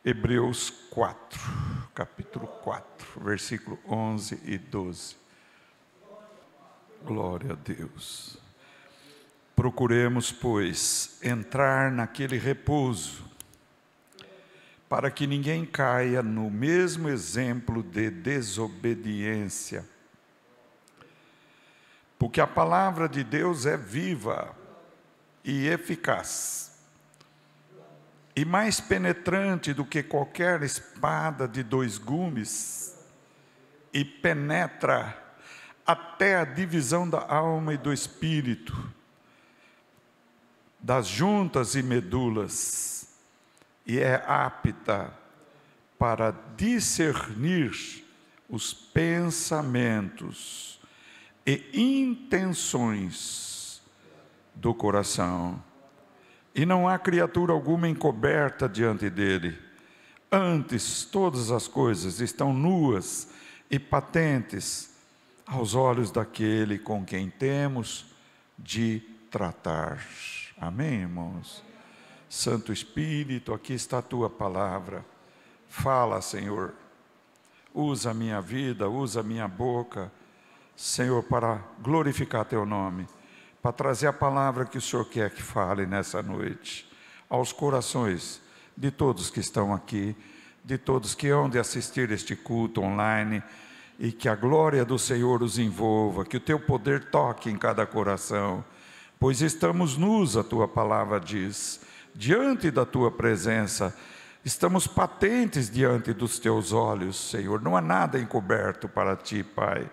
Hebreus 4, capítulo 4, versículo 11 e 12. Glória a Deus. Procuremos, pois, entrar naquele repouso, para que ninguém caia no mesmo exemplo de desobediência. Porque a palavra de Deus é viva e eficaz, e mais penetrante do que qualquer espada de dois gumes, e penetra até a divisão da alma e do espírito, das juntas e medulas, e é apta para discernir os pensamentos e intenções do coração. E não há criatura alguma encoberta diante dele. Antes, todas as coisas estão nuas e patentes aos olhos daquele com quem temos de tratar. Amém, irmãos? Santo Espírito, aqui está a tua palavra. Fala, Senhor. Usa a minha vida, usa a minha boca, Senhor, para glorificar teu nome, para trazer a palavra que o Senhor quer que fale nessa noite, aos corações de todos que estão aqui, de todos que hão de assistir este culto online, e que a glória do Senhor os envolva, que o teu poder toque em cada coração, pois estamos nus, a tua palavra diz, diante da tua presença, estamos patentes diante dos teus olhos, Senhor, não há nada encoberto para ti, Pai.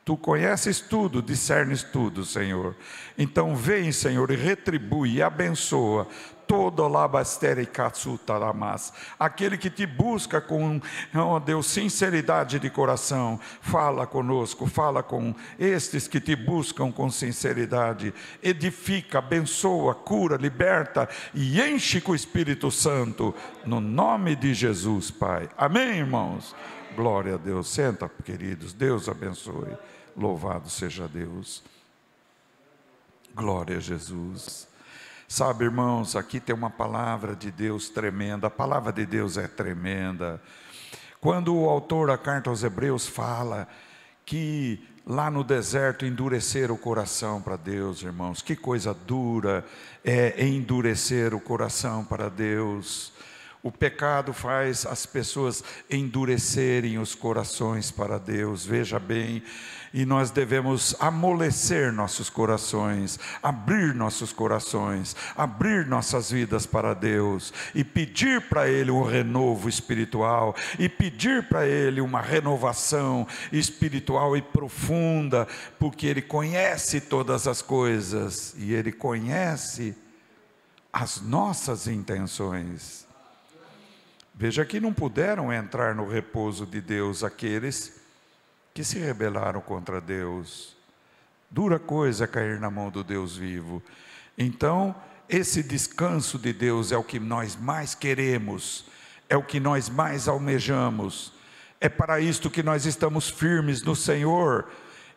Tu conheces tudo, discernes tudo, Senhor. Então vem, Senhor, e retribui e abençoa todo labastere katsutaramas, aquele que te busca com, oh Deus, sinceridade de coração. Fala conosco, fala com estes que te buscam com sinceridade. Edifica, abençoa, cura, liberta e enche com o Espírito Santo, no nome de Jesus, Pai. Amém, irmãos? Glória a Deus. Senta, queridos. Deus abençoe. Louvado seja Deus. Glória a Jesus. Sabe, irmãos, aqui tem uma palavra de Deus tremenda. A palavra de Deus é tremenda. Quando o autor da carta aos Hebreus fala que lá no deserto endureceram o coração para Deus, irmãos, que coisa dura é endurecer o coração para Deus. O pecado faz as pessoas endurecerem os corações para Deus, veja bem, e nós devemos amolecer nossos corações, abrir nossos corações, abrir nossas vidas para Deus, e pedir para Ele um renovo espiritual, e pedir para Ele uma renovação espiritual e profunda, porque Ele conhece todas as coisas, e Ele conhece as nossas intenções. Veja que não puderam entrar no repouso de Deus aqueles que se rebelaram contra Deus. Dura coisa é cair na mão do Deus vivo. Então, esse descanso de Deus é o que nós mais queremos, é o que nós mais almejamos. É para isto que nós estamos firmes no Senhor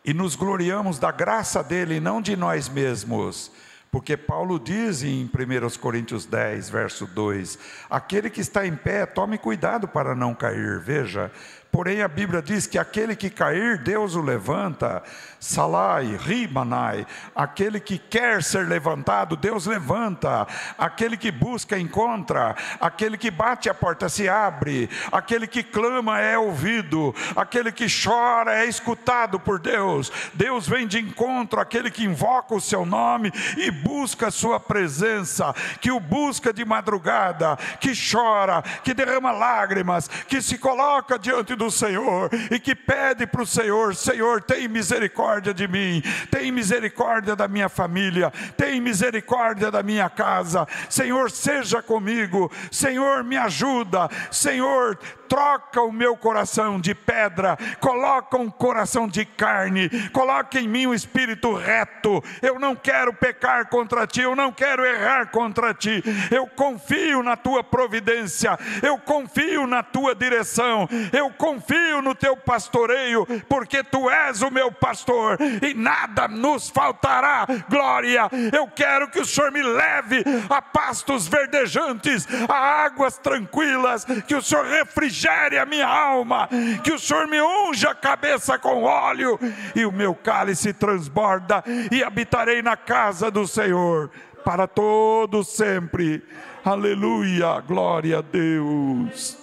e nos gloriamos da graça dele e não de nós mesmos. Porque Paulo diz em 1 Coríntios 10, verso 2, aquele que está em pé, tome cuidado para não cair, veja. Porém a Bíblia diz que aquele que cair, Deus o levanta. Salai, rimanai, aquele que quer ser levantado, Deus levanta. Aquele que busca, encontra. Aquele que bate, a porta se abre. Aquele que clama é ouvido. Aquele que chora é escutado por Deus. Deus vem de encontro àquele que invoca o seu nome e busca a sua presença, que o busca de madrugada, que chora, que derrama lágrimas, que se coloca diante do Senhor e que pede para o Senhor: Senhor, tem misericórdia de mim, tem misericórdia da minha família, tem misericórdia da minha casa, Senhor, seja comigo, Senhor, me ajuda, Senhor, troca o meu coração de pedra, coloca um coração de carne, coloca em mim um espírito reto. Eu não quero pecar contra ti, eu não quero errar contra ti. Eu confio na tua providência, eu confio na tua direção, eu confio no teu pastoreio, porque tu és o meu pastor e nada nos faltará. Glória, eu quero que o Senhor me leve a pastos verdejantes, a águas tranquilas, que o Senhor refrigere a minha alma, que o Senhor me unja a cabeça com óleo e o meu cálice transborda, e habitarei na casa do Senhor para todo sempre. Aleluia, glória a Deus.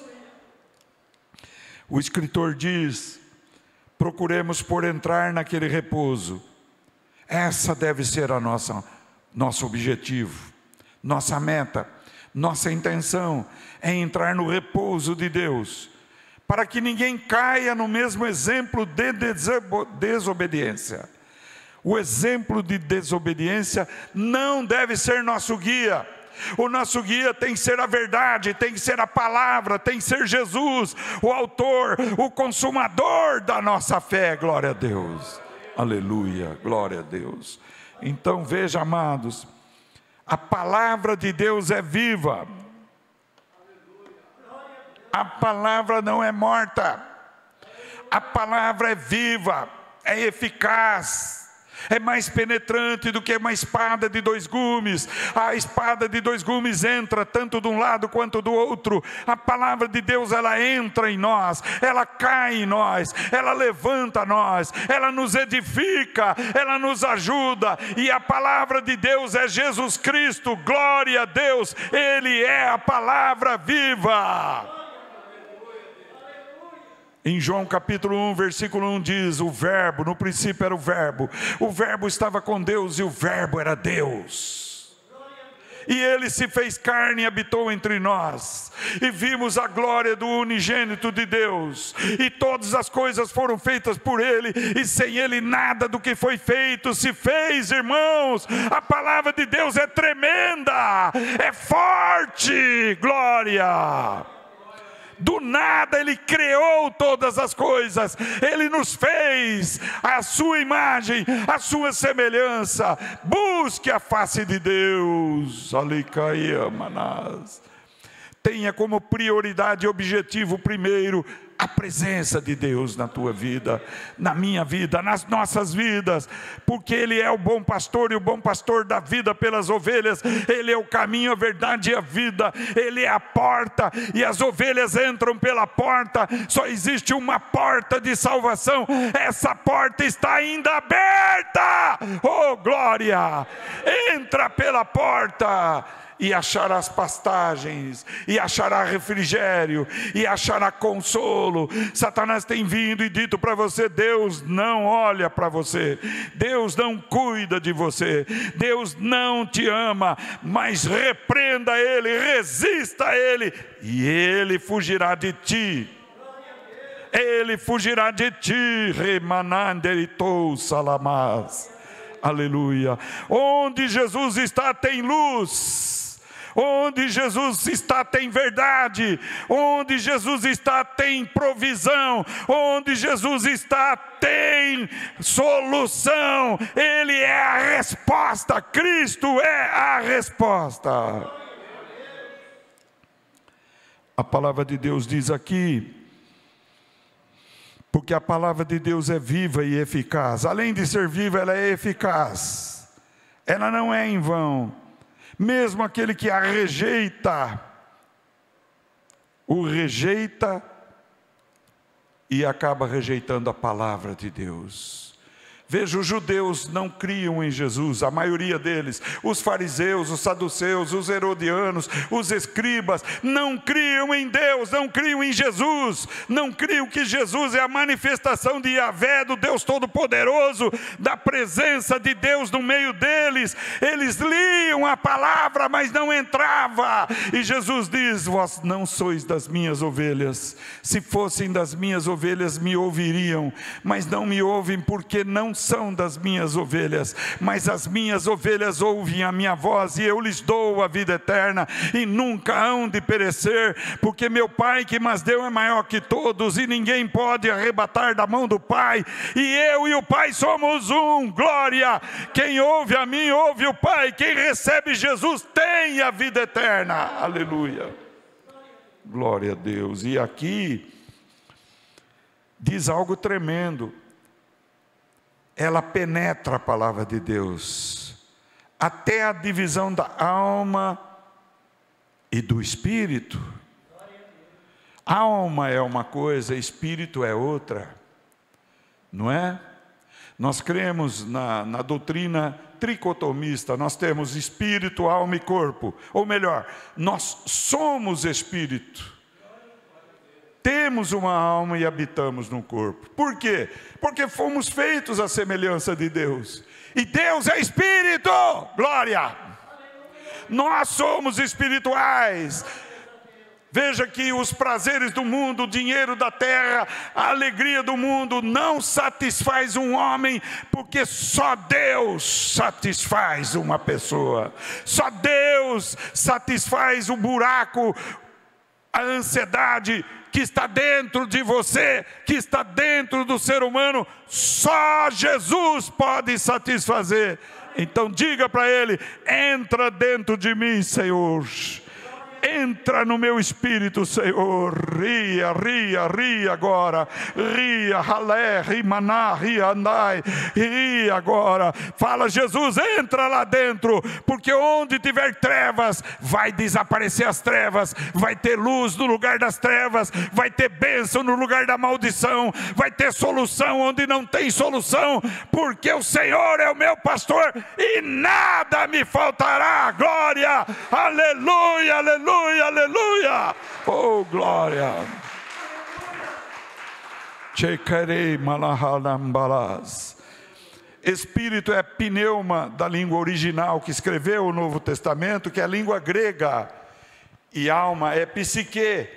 O escritor diz: procuremos por entrar naquele repouso. Essa deve ser a nosso objetivo, nossa meta, nossa intenção é entrar no repouso de Deus, para que ninguém caia no mesmo exemplo de desobediência. O exemplo de desobediência não deve ser nosso guia. O nosso guia tem que ser a verdade, tem que ser a palavra, tem que ser Jesus, o autor, o consumador da nossa fé. Glória a Deus, aleluia, glória a Deus. Então veja, amados, a palavra de Deus é viva, a palavra não é morta, a palavra é viva, é eficaz, é mais penetrante do que uma espada de 2 gumes. A espada de 2 gumes entra tanto de um lado quanto do outro. A palavra de Deus, ela entra em nós, ela cai em nós, ela levanta nós, ela nos edifica, ela nos ajuda. E a palavra de Deus é Jesus Cristo. Glória a Deus, Ele é a palavra viva. Em João capítulo 1, versículo 1 diz: o verbo, no princípio era o verbo estava com Deus e o verbo era Deus. E Ele se fez carne e habitou entre nós, e vimos a glória do unigênito de Deus, e todas as coisas foram feitas por Ele, e sem Ele nada do que foi feito se fez. Irmãos, a palavra de Deus é tremenda, é forte, glória. Do nada Ele criou todas as coisas, Ele nos fez a sua imagem, a sua semelhança. Busque a face de Deus. Tenha como prioridade e objetivo primeiro a presença de Deus na tua vida, na minha vida, nas nossas vidas, porque Ele é o bom pastor, e o bom pastor dá vida pelas ovelhas. Ele é o caminho, a verdade e a vida. Ele é a porta, e as ovelhas entram pela porta. Só existe uma porta de salvação, essa porta está ainda aberta. Oh, glória! Entra pela porta e acharás pastagens, e achará refrigério, e achará consolo. Satanás tem vindo e dito para você: Deus não olha para você, Deus não cuida de você, Deus não te ama. Mas repreenda ele, resista a ele, e ele fugirá de ti. Ele fugirá de ti. Remananderitou salamás. Aleluia. Onde Jesus está tem luz. Onde Jesus está tem verdade, onde Jesus está tem provisão, onde Jesus está tem solução. Ele é a resposta, Cristo é a resposta. A palavra de Deus diz aqui: porque a palavra de Deus é viva e eficaz. Além de ser viva, ela é eficaz, ela não é em vão. Mesmo aquele que a rejeita, o rejeita e acaba rejeitando a palavra de Deus. Veja, os judeus não criam em Jesus, a maioria deles, os fariseus, os saduceus, os herodianos, os escribas, não criam em Deus, não criam em Jesus, não criam que Jesus é a manifestação de Yahvé, do Deus Todo-Poderoso, da presença de Deus no meio deles. Eles liam a palavra, mas não entrava. E Jesus diz: vós não sois das minhas ovelhas. Se fossem das minhas ovelhas, me ouviriam, mas não me ouvem porque não são das minhas ovelhas, mas as minhas ovelhas ouvem a minha voz, e eu lhes dou a vida eterna, e nunca hão de perecer, porque meu Pai que mas deu é maior que todos, e ninguém pode arrebatar da mão do Pai, e eu e o Pai somos um. Glória! Quem ouve a mim, ouve o Pai. Quem recebe Jesus tem a vida eterna. Aleluia! Glória a Deus. E aqui diz algo tremendo. Ela penetra a palavra de Deus até a divisão da alma e do espírito. Alma é uma coisa, espírito é outra, não é? Nós cremos na doutrina tricotomista. Nós temos espírito, alma e corpo, ou melhor, nós somos espírito, temos uma alma e habitamos no corpo. Por quê? Porque fomos feitos à semelhança de Deus, e Deus é espírito. Glória! Nós somos espirituais. Veja que os prazeres do mundo, o dinheiro da terra, a alegria do mundo não satisfaz um homem, porque só Deus satisfaz uma pessoa. Só Deus satisfaz o buraco, a ansiedade que está dentro de você, que está dentro do ser humano. Só Jesus pode satisfazer. Então diga para Ele: entra dentro de mim, Senhor. Entra no meu espírito, Senhor. Ria, ria, ria agora. Ria, ralé, rimaná, ria, andai. Ria agora. Fala: Jesus, entra lá dentro. Porque onde tiver trevas, vai desaparecer as trevas. Vai ter luz no lugar das trevas. Vai ter bênção no lugar da maldição. Vai ter solução onde não tem solução. Porque o Senhor é o meu pastor e nada me faltará. Glória, aleluia, aleluia. Aleluia, oh glória. Espírito é pneuma da língua original que escreveu o Novo Testamento, que é a língua grega. E alma é psique,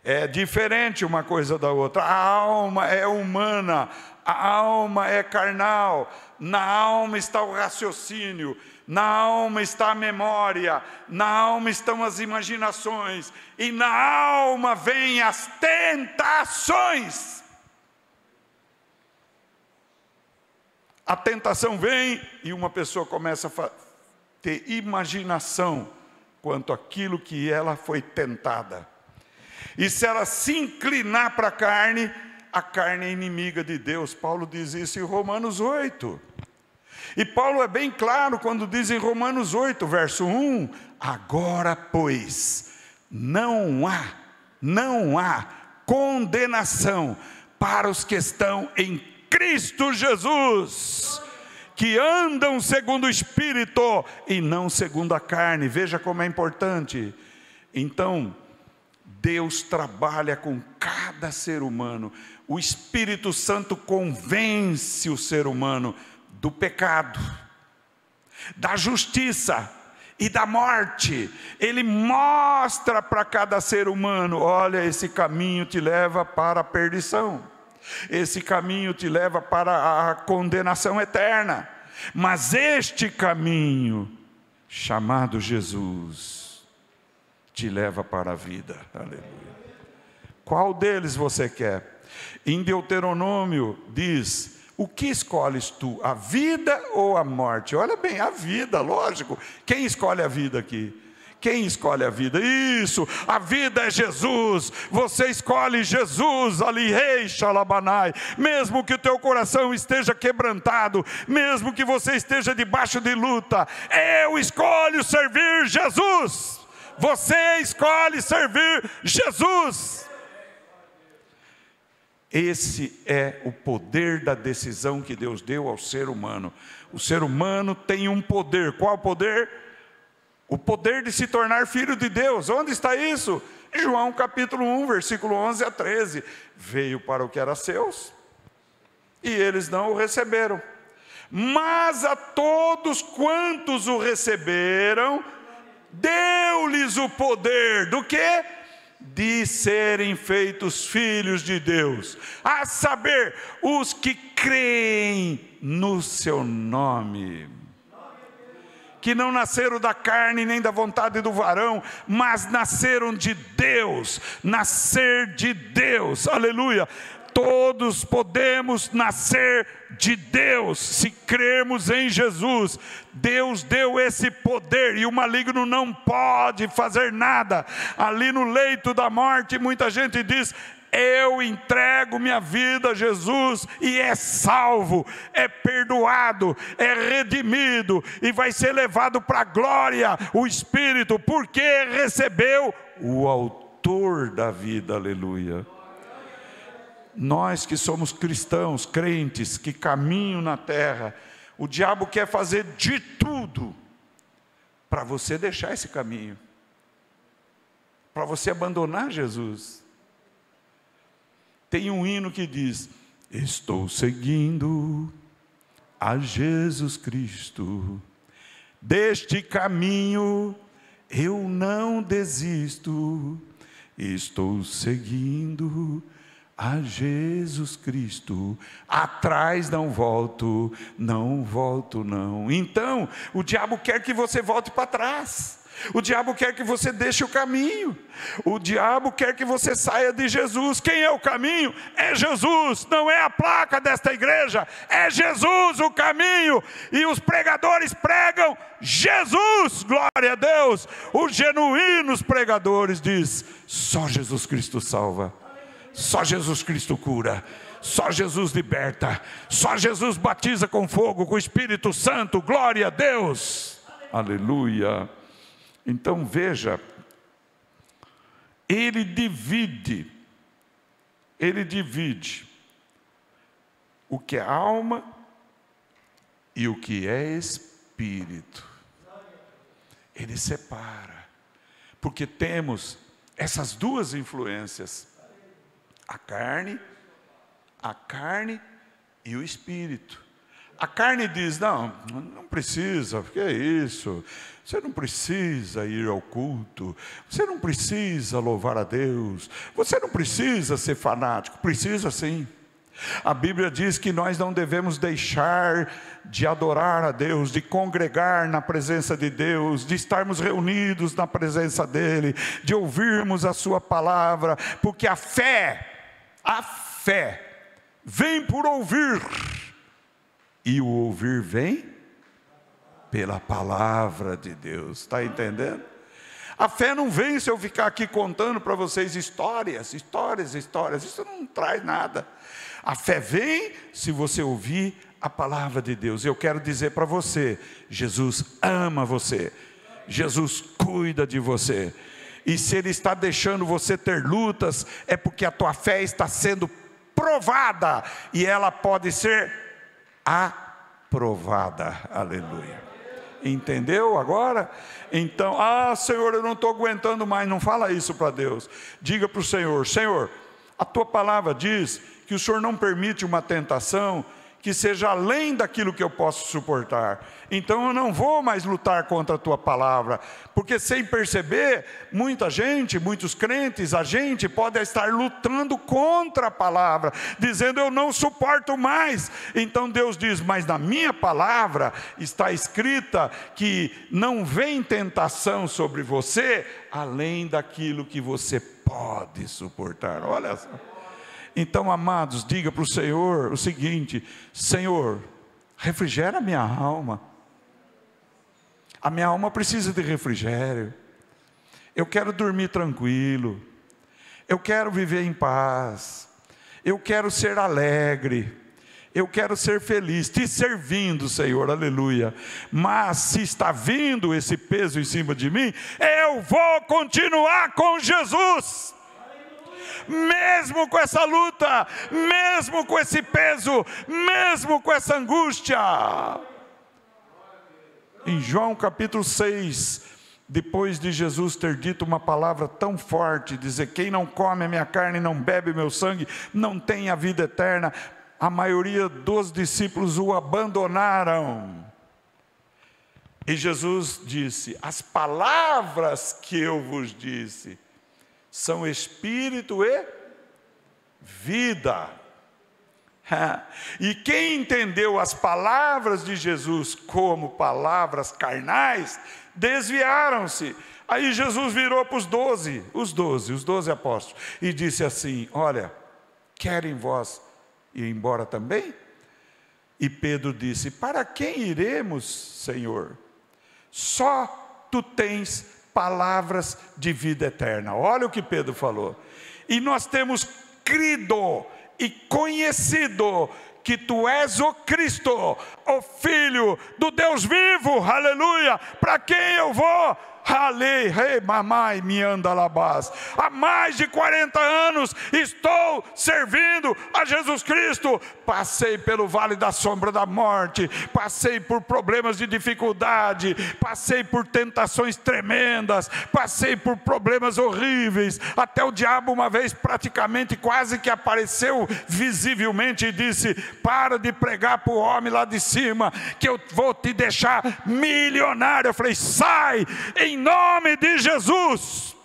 é diferente uma coisa da outra. A alma é humana, a alma é carnal. Na alma está o raciocínio, na alma está a memória, na alma estão as imaginações, e na alma vêm as tentações. A tentação vem e uma pessoa começa a ter imaginação quanto àquilo que ela foi tentada. E se ela se inclinar para a carne é inimiga de Deus. Paulo diz isso em Romanos 8. E Paulo é bem claro quando diz em Romanos 8, verso 1: agora, pois, não há condenação para os que estão em Cristo Jesus, que andam segundo o Espírito e não segundo a carne. Veja como é importante. Então, Deus trabalha com cada ser humano. O Espírito Santo convence o ser humano do pecado, da justiça e da morte. Ele mostra para cada ser humano: olha, esse caminho te leva para a perdição, esse caminho te leva para a condenação eterna, mas este caminho, chamado Jesus, te leva para a vida. Aleluia. Qual deles você quer? Em Deuteronômio diz: o que escolhes tu, a vida ou a morte? Olha bem, a vida, lógico. Quem escolhe a vida aqui? Quem escolhe a vida? Isso, a vida é Jesus. Você escolhe Jesus ali, rei Xalabanai. Mesmo que o teu coração esteja quebrantado, mesmo que você esteja debaixo de luta, eu escolho servir Jesus. Você escolhe servir Jesus. Esse é o poder da decisão que Deus deu ao ser humano. O ser humano tem um poder. Qual poder? O poder de se tornar filho de Deus. Onde está isso? Em João capítulo 1, versículo 11 a 13. Veio para o que era seus, e eles não o receberam. Mas a todos quantos o receberam, deu-lhes o poder do quê? De serem feitos filhos de Deus, a saber, os que creem no seu nome. Que não nasceram da carne nem da vontade do varão, mas nasceram de Deus, nascer de Deus, aleluia. Todos podemos nascer de Deus, se crermos em Jesus. Deus deu esse poder, e o maligno não pode fazer nada. Ali no leito da morte, muita gente diz: eu entrego minha vida a Jesus, e é salvo, é perdoado, é redimido, e vai ser levado para a glória, o Espírito, porque recebeu o autor da vida, aleluia. Nós que somos cristãos, crentes, que caminham na terra, o diabo quer fazer de tudo para você deixar esse caminho, para você abandonar Jesus. Tem um hino que diz: estou seguindo a Jesus Cristo, deste caminho eu não desisto, estou seguindo a Jesus Cristo, atrás não volto, não volto não. Então, o diabo quer que você volte para trás, o diabo quer que você deixe o caminho, o diabo quer que você saia de Jesus. Quem é o caminho? É Jesus, não é a placa desta igreja, é Jesus o caminho, e os pregadores pregam Jesus, glória a Deus. Os genuínos pregadores dizem: só Jesus Cristo salva, só Jesus Cristo cura, só Jesus liberta, só Jesus batiza com fogo, com o Espírito Santo, glória a Deus, aleluia. Então veja, ele divide o que é alma e o que é espírito. Ele separa, porque temos essas duas influências, a carne e o espírito. A carne diz: não precisa, porque é isso, você não precisa ir ao culto, você não precisa louvar a Deus, você não precisa ser fanático. Precisa sim. A Bíblia diz que nós não devemos deixar de adorar a Deus, de congregar na presença de Deus, de estarmos reunidos na presença dEle, de ouvirmos a sua palavra, porque a fé vem por ouvir, e o ouvir vem pela palavra de Deus. Está entendendo? A fé não vem se eu ficar aqui contando para vocês histórias, isso não traz nada. A fé vem se você ouvir a palavra de Deus. Eu quero dizer para você: Jesus ama você, Jesus cuida de você, e se Ele está deixando você ter lutas, é porque a tua fé está sendo provada, e ela pode ser aprovada, aleluia. Entendeu agora? Então, Senhor, eu não estou aguentando mais. Não fala isso para Deus. Diga para o Senhor: Senhor, a tua palavra diz que o Senhor não permite uma tentação que seja além daquilo que eu posso suportar. Então eu não vou mais lutar contra a tua palavra, porque sem perceber, muita gente, muitos crentes, a gente pode estar lutando contra a palavra, dizendo: eu não suporto mais. Então Deus diz: mas na minha palavra está escrita que não vem tentação sobre você além daquilo que você pode suportar. Olha só. Então, amados, diga para o Senhor o seguinte: Senhor, refrigera a minha alma. A minha alma precisa de refrigério. Eu quero dormir tranquilo. Eu quero viver em paz. Eu quero ser alegre. Eu quero ser feliz, te servindo, Senhor, aleluia. Mas se está vindo esse peso em cima de mim, eu vou continuar com Jesus. Mesmo com essa luta, mesmo com esse peso, mesmo com essa angústia. Em João capítulo 6, depois de Jesus ter dito uma palavra tão forte, dizer: quem não come a minha carne, não bebe meu sangue, não tem a vida eterna, a maioria dos discípulos o abandonaram. E Jesus disse: as palavras que eu vos disse são espírito e vida. E quem entendeu as palavras de Jesus como palavras carnais, desviaram-se. Aí Jesus virou para os 12 apóstolos, e disse assim: olha, querem vós ir embora também? E Pedro disse: para quem iremos, Senhor? Só tu tens palavras de vida eterna. Olha o que Pedro falou. E nós temos crido e conhecido que tu és o Cristo, o Filho do Deus vivo, aleluia. Para quem eu vou? Há mais de 40 anos estou servindo a Jesus Cristo. Passei pelo vale da sombra da morte, passei por problemas de dificuldade, passei por tentações tremendas, passei por problemas horríveis. Até o diabo uma vez praticamente quase que apareceu visivelmente e disse: para de pregar para o homem lá de cima, que eu vou te deixar milionário. Eu falei: sai, em nome de Jesus.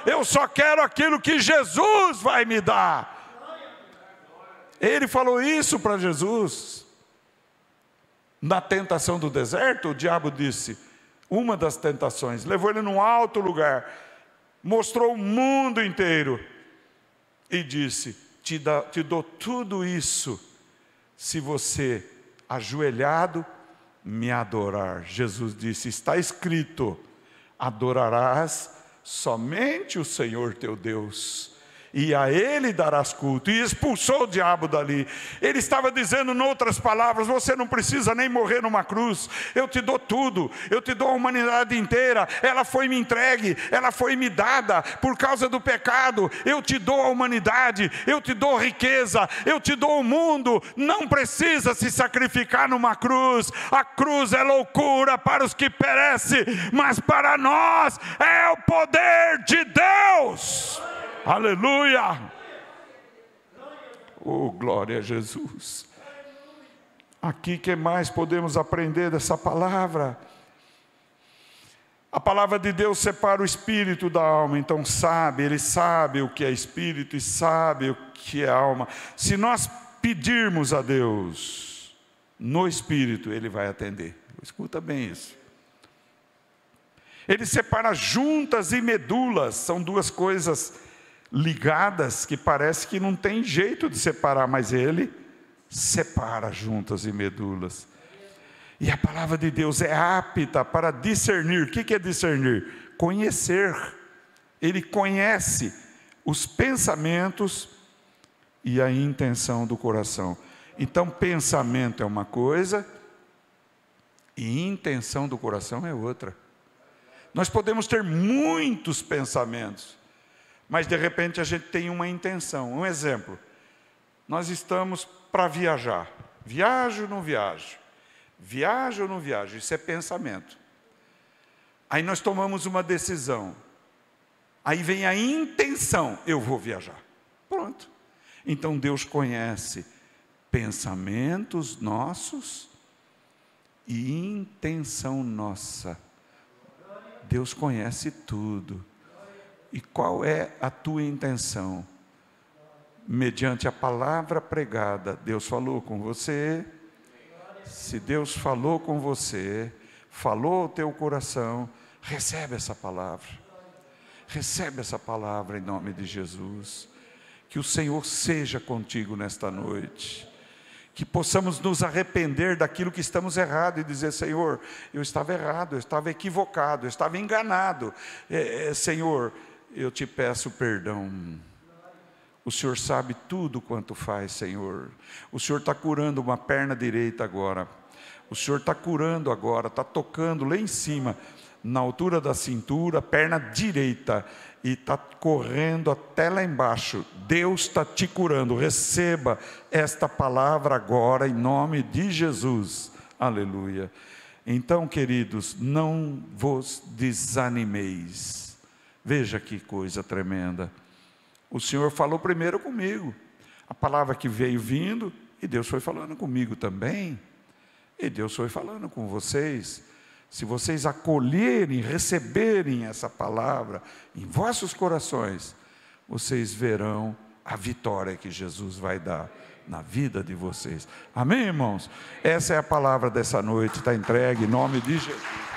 Eu só quero aquilo que Jesus vai me dar. Ele falou isso para Jesus. Na tentação do deserto, o diabo disse, uma das tentações, levou ele num alto lugar, mostrou o mundo inteiro e disse: te dou tudo isso se você, ajoelhado, me adorar. Jesus disse: está escrito, adorarás somente o Senhor teu Deus, e a Ele darás culto. E expulsou o diabo dali. Ele estava dizendo, em outras palavras: você não precisa nem morrer numa cruz, eu te dou tudo, eu te dou a humanidade inteira, ela foi me entregue, ela foi me dada por causa do pecado. Eu te dou a humanidade, eu te dou riqueza, eu te dou o mundo. Não precisa se sacrificar numa cruz. A cruz é loucura para os que perecem, mas para nós é o poder de Deus. Aleluia! Oh, glória a Jesus! Aqui, que mais podemos aprender dessa palavra? A palavra de Deus separa o espírito da alma. Então ele sabe o que é espírito e sabe o que é alma. Se nós pedirmos a Deus no espírito, Ele vai atender. Escuta bem isso. Ele separa juntas e medulas. São duas coisas ligadas que parece que não tem jeito de separar, mas Ele separa juntas e medulas. E a palavra de Deus é apta para discernir. O que é discernir? Conhecer. Ele conhece os pensamentos e a intenção do coração. Então, pensamento é uma coisa e intenção do coração é outra. Nós podemos ter muitos pensamentos, mas de repente a gente tem uma intenção. Um exemplo: nós estamos para viajar. Viajo ou não viajo? Viajo ou não viajo? Isso é pensamento. Aí nós tomamos uma decisão. Aí vem a intenção: eu vou viajar. Pronto. Então Deus conhece pensamentos nossos e intenção nossa. Deus conhece tudo. E qual é a tua intenção? Mediante a palavra pregada, Deus falou com você. Se Deus falou com você, falou ao teu coração, recebe essa palavra. Recebe essa palavra em nome de Jesus. Que o Senhor seja contigo nesta noite. Que possamos nos arrepender daquilo que estamos errados e dizer: Senhor, eu estava errado, eu estava equivocado, eu estava enganado. Senhor, eu te peço perdão. O Senhor sabe tudo quanto faz, Senhor. O Senhor está curando uma perna direita agora. O Senhor está curando agora, está tocando lá em cima, na altura da cintura, perna direita, e está correndo até lá embaixo. Deus está te curando. Receba esta palavra agora, em nome de Jesus. Aleluia. Então, queridos, não vos desanimeis. Veja que coisa tremenda. O Senhor falou primeiro comigo. A palavra que veio vindo, e Deus foi falando comigo também. E Deus foi falando com vocês. Se vocês acolherem, receberem essa palavra em vossos corações, vocês verão a vitória que Jesus vai dar na vida de vocês. Amém, irmãos? Essa é a palavra dessa noite, está entregue em nome de Jesus.